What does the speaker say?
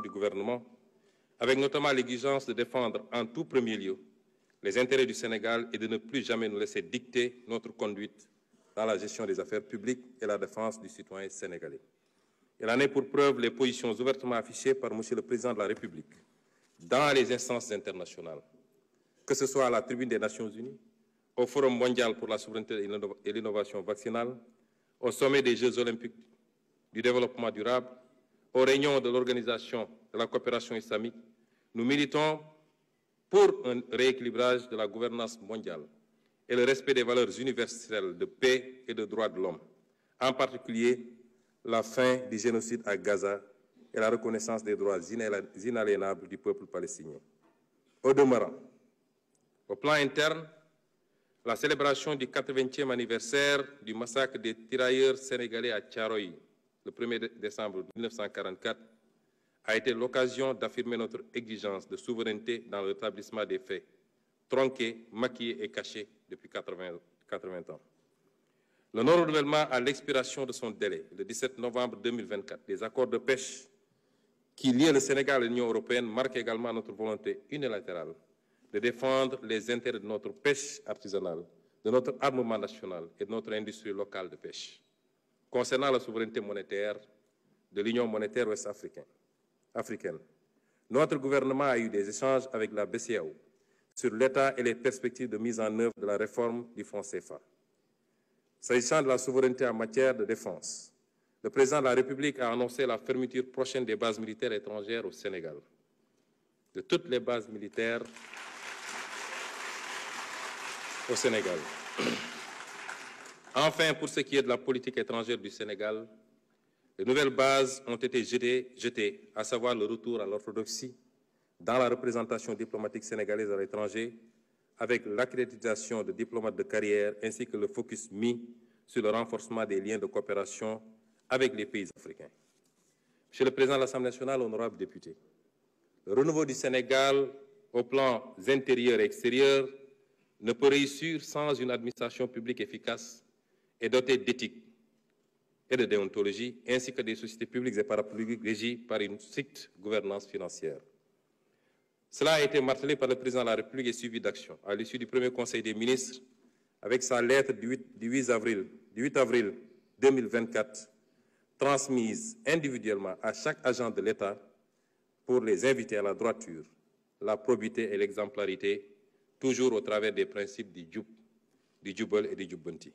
du gouvernement, avec notamment l'exigence de défendre en tout premier lieu les intérêts du Sénégal et de ne plus jamais nous laisser dicter notre conduite dans la gestion des affaires publiques et la défense du citoyen sénégalais. Il en est pour preuve les positions ouvertement affichées par M. le Président de la République dans les instances internationales, que ce soit à la tribune des Nations Unies, au Forum mondial pour la souveraineté et l'innovation vaccinale, au sommet des Jeux olympiques du développement durable, aux réunions de l'Organisation de la coopération islamique. Nous militons pour un rééquilibrage de la gouvernance mondiale et le respect des valeurs universelles de paix et de droits de l'homme, en particulier la fin du génocide à Gaza et la reconnaissance des droits inaliénables du peuple palestinien. Au demeurant, au plan interne, la célébration du 80e anniversaire du massacre des tirailleurs sénégalais à Thiaroye, le 1er décembre 1944, a été l'occasion d'affirmer notre exigence de souveraineté dans le rétablissement des faits, tronqués, maquillés et cachés depuis 80 ans. Le non-renouvellement à l'expiration de son délai, le 17 novembre 2024, des accords de pêche qui lient le Sénégal et l'Union européenne marque également notre volonté unilatérale de défendre les intérêts de notre pêche artisanale, de notre armement national et de notre industrie locale de pêche. Concernant la souveraineté monétaire de l'Union monétaire ouest-africaine, notre gouvernement a eu des échanges avec la BCEAO sur l'état et les perspectives de mise en œuvre de la réforme du franc CFA. S'agissant de la souveraineté en matière de défense, le président de la République a annoncé la fermeture prochaine des bases militaires étrangères au Sénégal. De toutes les bases militaires au Sénégal. Enfin, pour ce qui est de la politique étrangère du Sénégal, de nouvelles bases ont été jetées, à savoir le retour à l'orthodoxie dans la représentation diplomatique sénégalaise à l'étranger, avec l'accréditation de diplomates de carrière ainsi que le focus mis sur le renforcement des liens de coopération avec les pays africains. Monsieur le Président de l'Assemblée nationale, honorables députés, le renouveau du Sénégal au plan intérieur et extérieur ne peut réussir sans une administration publique efficace et dotée d'éthique et de déontologie, ainsi que des sociétés publiques et parapubliques régies par une stricte gouvernance financière. Cela a été martelé par le Président de la République et suivi d'action. À l'issue du premier Conseil des ministres, avec sa lettre du 8 avril 2024, transmise individuellement à chaque agent de l'État pour les inviter à la droiture, la probité et l'exemplarité, toujours au travers des principes du Jubal et du Jubbanti.